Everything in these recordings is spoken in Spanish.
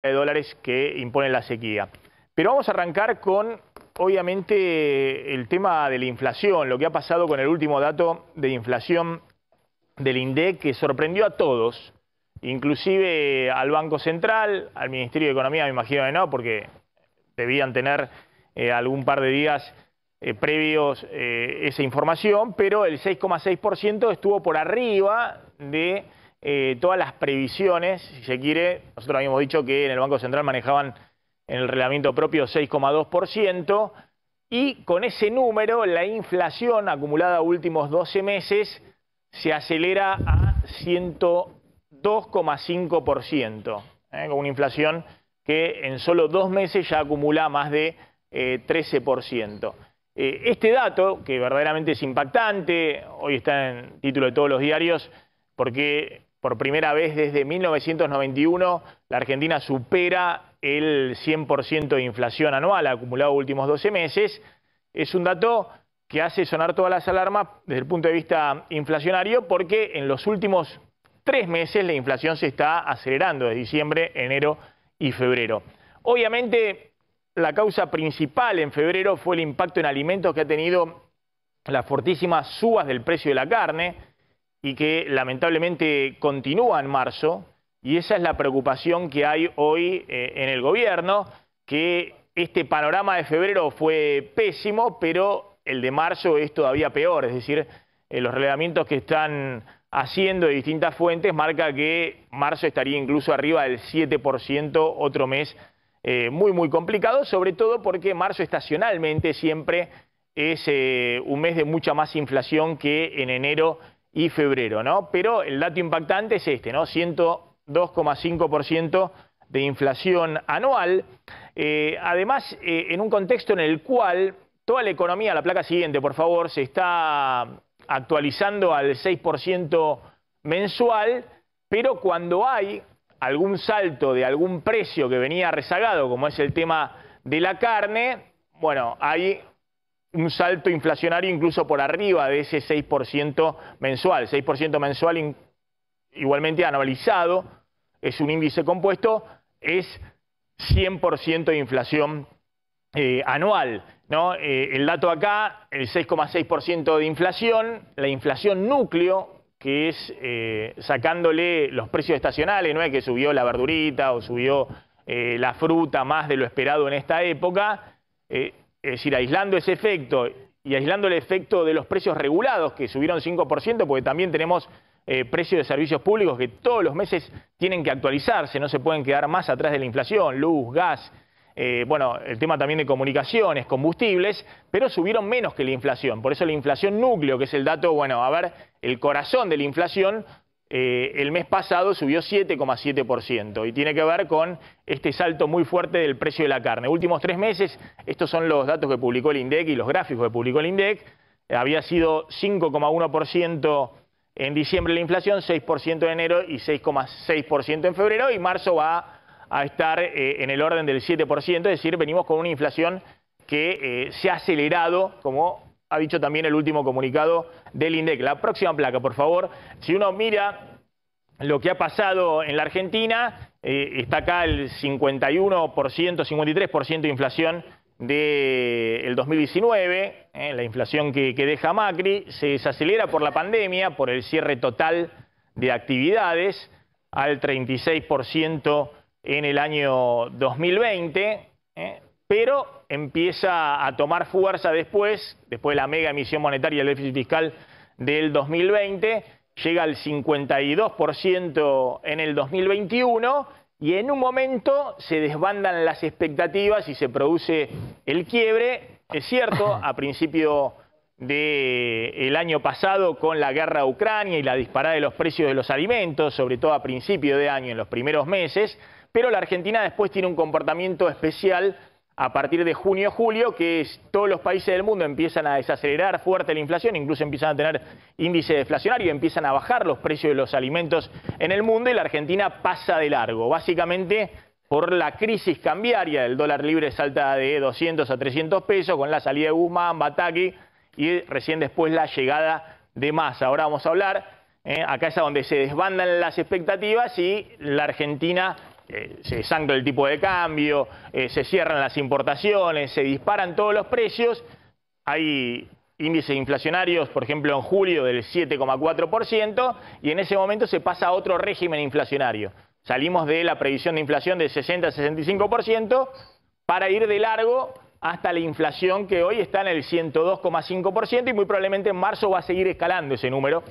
de dólares que impone la sequía. Pero vamos a arrancar con, obviamente, el tema de la inflación, lo que ha pasado con el último dato de inflación del INDEC, que sorprendió a todos, inclusive al Banco Central, al Ministerio de Economía, me imagino que no, porque debían tener algún par de días previos esa información, pero el 6,6% estuvo por arriba de todas las previsiones, si se quiere. Nosotros habíamos dicho que en el Banco Central manejaban en el reglamento propio 6,2%, y con ese número la inflación acumulada últimos 12 meses se acelera a 102,5%, con una inflación que en solo 2 meses ya acumula más de 13%. Este dato, que verdaderamente es impactante, hoy está en título de todos los diarios, porque por primera vez desde 1991 la Argentina supera el 100% de inflación anual acumulado últimos 12 meses. Es un dato que hace sonar todas las alarmas desde el punto de vista inflacionario, porque en los últimos 3 meses la inflación se está acelerando, de diciembre, enero y febrero. Obviamente, la causa principal en febrero fue el impacto en alimentos que ha tenido las fortísimas subas del precio de la carne, y que lamentablemente continúa en marzo, y esa es la preocupación que hay hoy en el gobierno, que este panorama de febrero fue pésimo, pero el de marzo es todavía peor. Es decir, los relevamientos que están haciendo de distintas fuentes marca que marzo estaría incluso arriba del 7%, otro mes muy complicado, sobre todo porque marzo estacionalmente siempre es un mes de mucha más inflación que en enero y febrero, ¿no? Pero el dato impactante es este, ¿no? 102,5% de inflación anual. Además, en un contexto en el cual toda la economía, la placa siguiente, por favor, se está actualizando al 6% mensual, pero cuando hay algún salto de algún precio que venía rezagado, como es el tema de la carne, bueno, hay un salto inflacionario incluso por arriba de ese 6% mensual. 6% mensual igualmente anualizado, es un índice compuesto, es 100% de inflación anual, ¿no? El dato acá, el 6,6% de inflación, la inflación núcleo, que es sacándole los precios estacionales, no es que subió la verdurita o subió la fruta más de lo esperado en esta época, es decir, aislando ese efecto y aislando el efecto de los precios regulados, que subieron 5%, porque también tenemos precios de servicios públicos que todos los meses tienen que actualizarse, no se pueden quedar más atrás de la inflación, luz, gas, bueno, el tema también de comunicaciones, combustibles, pero subieron menos que la inflación. Por eso la inflación núcleo, que es el dato, bueno, a ver, el corazón de la inflación, el mes pasado subió 7,7%, y tiene que ver con este salto muy fuerte del precio de la carne. Últimos 3 meses, estos son los datos que publicó el INDEC y los gráficos que publicó el INDEC, había sido 5,1% en diciembre la inflación, 6% en enero y 6,6% en febrero, y marzo va a estar en el orden del 7%, es decir, venimos con una inflación que se ha acelerado, como ha dicho también el último comunicado del INDEC. La próxima placa, por favor. Si uno mira lo que ha pasado en la Argentina, está acá el 51%, 53% de inflación del 2019, la inflación que deja Macri, se desacelera por la pandemia, por el cierre total de actividades, al 36% en el año 2020, pero empieza a tomar fuerza después de la mega emisión monetaria y el déficit fiscal del 2020, llega al 52% en el 2021, y en un momento se desbandan las expectativas y se produce el quiebre. Es cierto, a principio del año pasado, con la guerra a Ucrania y la disparada de los precios de los alimentos, sobre todo a principio de año, en los primeros meses, pero la Argentina después tiene un comportamiento especial a partir de junio, julio, que todos los países del mundo empiezan a desacelerar fuerte la inflación, incluso empiezan a tener índice deflacionario, empiezan a bajar los precios de los alimentos en el mundo, y la Argentina pasa de largo, básicamente por la crisis cambiaria. El dólar libre salta de 200 a 300 pesos con la salida de Guzmán, Bataki, y recién después la llegada de Massa. Ahora vamos a hablar, acá es a donde se desbandan las expectativas y la Argentina se desancla el tipo de cambio, se cierran las importaciones, se disparan todos los precios. Hay índices inflacionarios, por ejemplo, en julio del 7,4%, y en ese momento se pasa a otro régimen inflacionario. Salimos de la previsión de inflación de 60-65% para ir de largo hasta la inflación que hoy está en el 102,5% y muy probablemente en marzo va a seguir escalando ese número.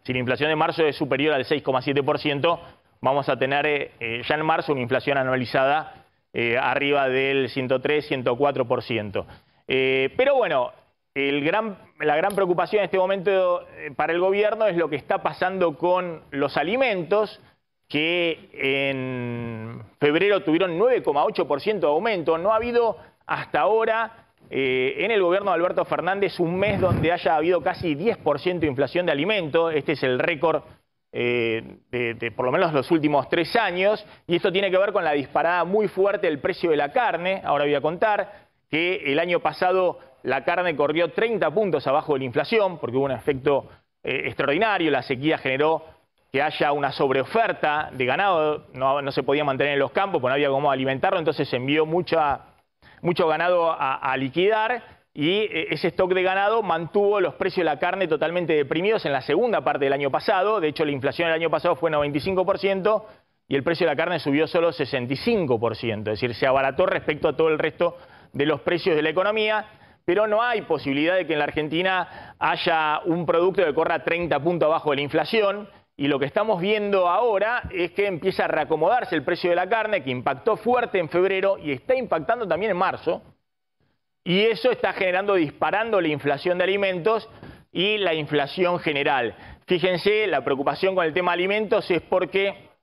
Si la inflación de marzo es superior al 6,7%, vamos a tener ya en marzo una inflación anualizada arriba del 103-104%. Pero bueno, la gran preocupación en este momento para el gobierno es lo que está pasando con los alimentos, que en febrero tuvieron 9,8% de aumento. No ha habido hasta ahora en el gobierno de Alberto Fernández un mes donde haya habido casi 10% de inflación de alimentos. Este es el récord de por lo menos los últimos 3 años, y esto tiene que ver con la disparada muy fuerte del precio de la carne. Ahora voy a contar que el año pasado la carne corrió 30 puntos abajo de la inflación porque hubo un efecto extraordinario. La sequía generó que haya una sobreoferta de ganado, no se podía mantener en los campos porque no había cómo alimentarlo, entonces se envió mucho ganado a liquidar, y ese stock de ganado mantuvo los precios de la carne totalmente deprimidos en la segunda parte del año pasado. De hecho, la inflación el año pasado fue 95% y el precio de la carne subió solo 65%, es decir, se abarató respecto a todo el resto de los precios de la economía. Pero no hay posibilidad de que en la Argentina haya un producto que corra 30 puntos abajo de la inflación. Y lo que estamos viendo ahora es que empieza a reacomodarse el precio de la carne, que impactó fuerte en febrero y está impactando también en marzo. Y eso está disparando la inflación de alimentos y la inflación general. Fíjense, la preocupación con el tema de alimentos es porque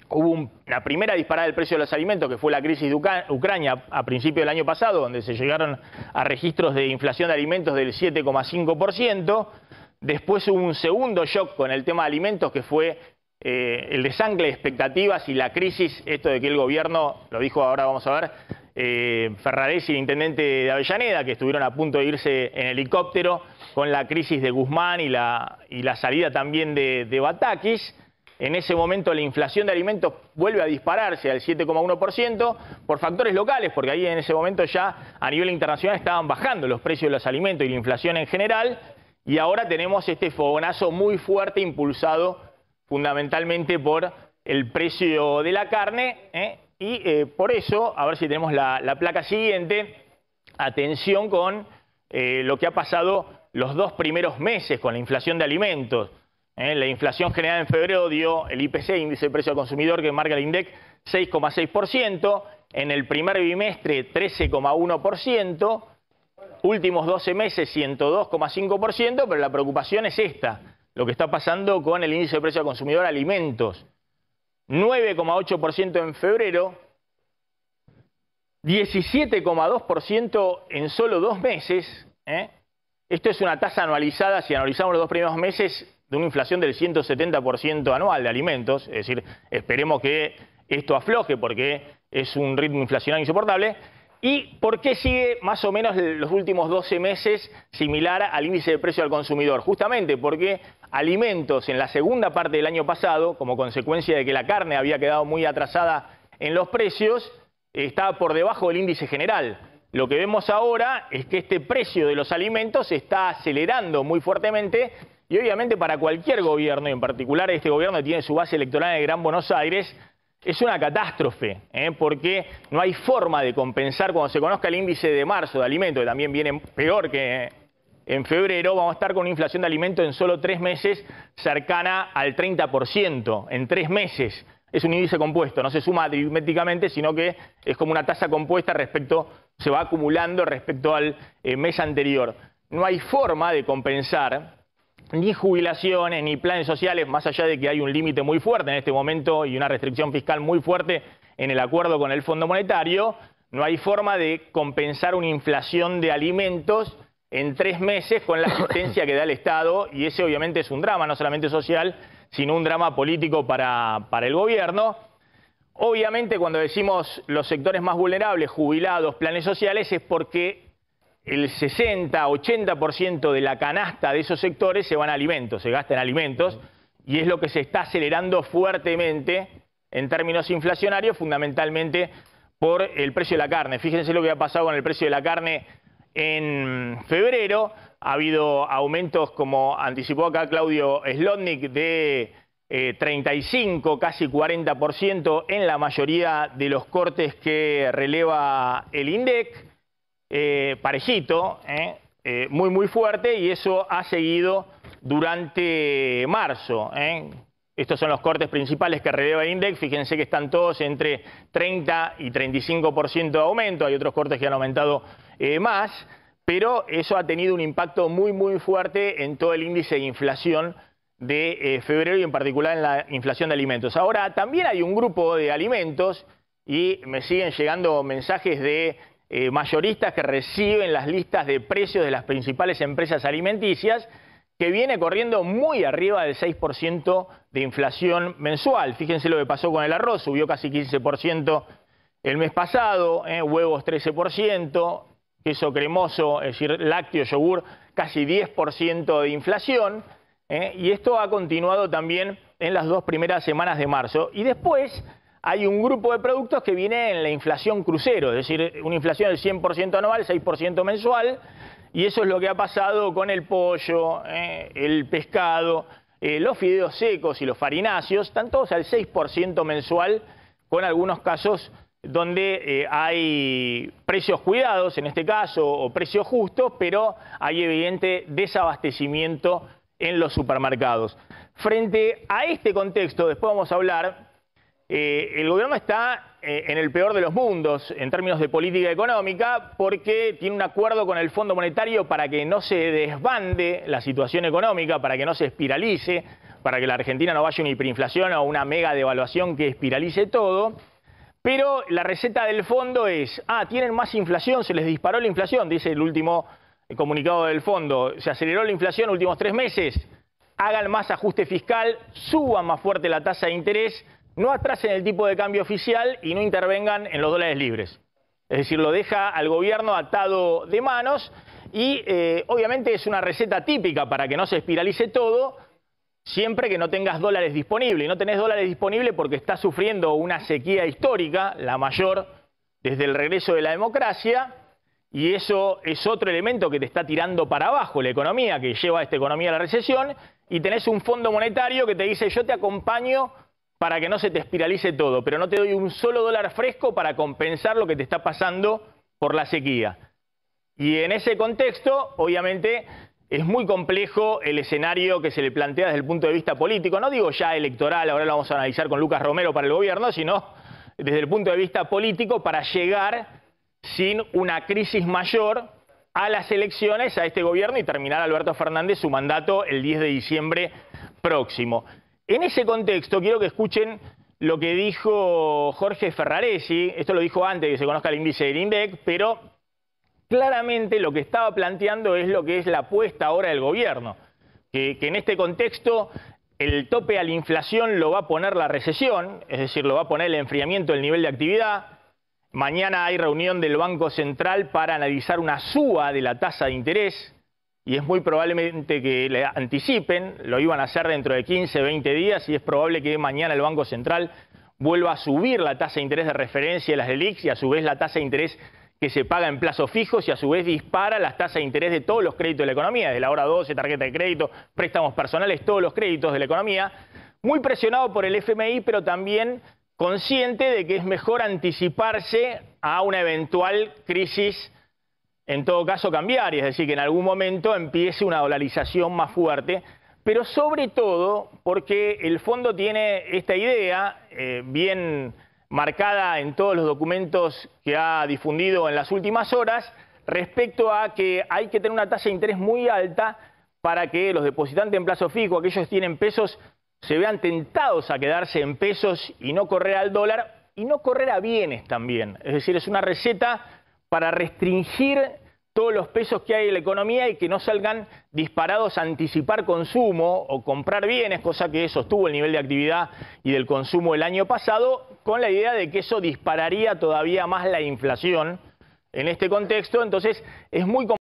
hubo una primera disparada del precio de los alimentos, que fue la crisis de Ucrania a principios del año pasado, donde se llegaron a registros de inflación de alimentos del 7,5%. Después hubo un segundo shock con el tema de alimentos, que fue el desangle de expectativas y la crisis, esto de que el gobierno, lo dijo ahora, vamos a ver, Ferraresi, el intendente de Avellaneda, que estuvieron a punto de irse en helicóptero con la crisis de Guzmán y la salida también de Batakis. En ese momento la inflación de alimentos vuelve a dispararse al 7,1% por factores locales, porque ahí en ese momento ya a nivel internacional estaban bajando los precios de los alimentos y la inflación en general. Y ahora tenemos este fogonazo muy fuerte impulsado fundamentalmente por el precio de la carne, y por eso, a ver si tenemos la placa siguiente, atención con lo que ha pasado los 2 primeros meses con la inflación de alimentos. La inflación general en febrero dio el IPC, índice de precio al consumidor, que marca el INDEC, 6,6%, en el primer bimestre 13,1%, últimos 12 meses 102,5%, pero la preocupación es esta, lo que está pasando con el índice de precio al consumidor de alimentos. 9,8% en febrero, 17,2% en solo 2 meses. Esto es una tasa anualizada, si analizamos los 2 primeros meses, de una inflación del 170% anual de alimentos. Es decir, esperemos que esto afloje porque es un ritmo inflacionario insoportable. ¿Y por qué sigue más o menos los últimos 12 meses similar al índice de precio al consumidor? Justamente porque alimentos en la segunda parte del año pasado, como consecuencia de que la carne había quedado muy atrasada en los precios, estaba por debajo del índice general. Lo que vemos ahora es que este precio de los alimentos se está acelerando muy fuertemente, y obviamente para cualquier gobierno, y en particular este gobierno que tiene su base electoral en el Gran Buenos Aires, es una catástrofe, porque no hay forma de compensar. Cuando se conozca el índice de marzo de alimentos, que también viene peor que en febrero, vamos a estar con una inflación de alimentos en solo 3 meses cercana al 30%, en 3 meses. Es un índice compuesto, no se suma aritméticamente, sino que es como una tasa compuesta se va acumulando respecto al mes anterior. No hay forma de compensar ni jubilaciones, ni planes sociales, más allá de que hay un límite muy fuerte en este momento y una restricción fiscal muy fuerte en el acuerdo con el Fondo Monetario. No hay forma de compensar una inflación de alimentos en 3 meses con la asistencia que da el Estado, y ese obviamente es un drama, no solamente social, sino un drama político para el gobierno. Obviamente cuando decimos los sectores más vulnerables, jubilados, planes sociales, es porque el 60-80% de la canasta de esos sectores se van a alimentos, se gasta en alimentos, y es lo que se está acelerando fuertemente en términos inflacionarios, fundamentalmente por el precio de la carne. Fíjense lo que ha pasado con el precio de la carne en febrero. Ha habido aumentos, como anticipó acá Claudio Slotnick, de 35, casi 40% en la mayoría de los cortes que releva el INDEC. Parejito, muy fuerte, y eso ha seguido durante marzo. Estos son los cortes principales que releva el INDEC. Fíjense que están todos entre 30 y 35% de aumento. Hay otros cortes que han aumentado más, pero eso ha tenido un impacto muy fuerte en todo el índice de inflación de febrero y en particular en la inflación de alimentos. Ahora, también hay un grupo de alimentos, y me siguen llegando mensajes de mayoristas que reciben las listas de precios de las principales empresas alimenticias, que viene corriendo muy arriba del 6% de inflación mensual. Fíjense lo que pasó con el arroz, subió casi 15% el mes pasado, huevos 13%, queso cremoso, es decir, lácteo, yogur, casi 10% de inflación. Y esto ha continuado también en las 2 primeras semanas de marzo. Y después hay un grupo de productos que viene en la inflación crucero, es decir, una inflación del 100% anual, 6% mensual, y eso es lo que ha pasado con el pollo, el pescado, los fideos secos y los farináceos, están todos al 6% mensual, con algunos casos donde hay precios cuidados, en este caso, o precios justos, pero hay evidente desabastecimiento en los supermercados. Frente a este contexto, después vamos a hablar, el gobierno está en el peor de los mundos en términos de política económica, porque tiene un acuerdo con el Fondo Monetario para que no se desbande la situación económica, para que no se espiralice, para que la Argentina no vaya a una hiperinflación o una mega devaluación que espiralice todo. Pero la receta del fondo es, tienen más inflación, se les disparó la inflación, dice el último comunicado del fondo, se aceleró la inflación en los últimos 3 meses, hagan más ajuste fiscal, suban más fuerte la tasa de interés, no atrasen el tipo de cambio oficial y no intervengan en los dólares libres. Es decir, lo deja al gobierno atado de manos y obviamente es una receta típica para que no se espiralice todo, siempre que no tengas dólares disponibles. Y no tenés dólares disponibles porque estás sufriendo una sequía histórica, la mayor desde el regreso de la democracia, y eso es otro elemento que te está tirando para abajo la economía, que lleva a esta economía a la recesión, y tenés un Fondo Monetario que te dice, yo te acompaño para que no se te espiralice todo, pero no te doy un solo dólar fresco para compensar lo que te está pasando por la sequía. Y en ese contexto, obviamente, es muy complejo el escenario que se le plantea desde el punto de vista político. No digo ya electoral, ahora lo vamos a analizar con Lucas Romero para el gobierno, sino desde el punto de vista político para llegar sin una crisis mayor a las elecciones, a este gobierno, y terminar Alberto Fernández su mandato el 10 de diciembre próximo. En ese contexto quiero que escuchen lo que dijo Jorge Ferraresi. Esto lo dijo antes de que se conozca el índice del INDEC, pero claramente lo que estaba planteando es lo que es la apuesta ahora del gobierno, que en este contexto el tope a la inflación lo va a poner la recesión, es decir, lo va a poner el enfriamiento del nivel de actividad. Mañana hay reunión del Banco Central para analizar una suba de la tasa de interés, y es muy probablemente que le anticipen, lo iban a hacer dentro de 15, 20 días, y es probable que mañana el Banco Central vuelva a subir la tasa de interés de referencia de las LELIQs, y a su vez la tasa de interés que se paga en plazos fijos, y a su vez dispara las tasas de interés de todos los créditos de la economía, de la hora 12, tarjeta de crédito, préstamos personales, todos los créditos de la economía, muy presionado por el FMI, pero también consciente de que es mejor anticiparse a una eventual crisis, en todo caso cambiaria, es decir, que en algún momento empiece una dolarización más fuerte, pero sobre todo porque el fondo tiene esta idea bien marcada en todos los documentos que ha difundido en las últimas horas, respecto a que hay que tener una tasa de interés muy alta para que los depositantes en plazo fijo, aquellos que tienen pesos, se vean tentados a quedarse en pesos y no correr al dólar, y no correr a bienes también. Es decir, es una receta para restringir todos los pesos que hay en la economía y que no salgan disparados a anticipar consumo o comprar bienes, cosa que sostuvo el nivel de actividad y del consumo el año pasado, con la idea de que eso dispararía todavía más la inflación en este contexto. Entonces es muy complicado.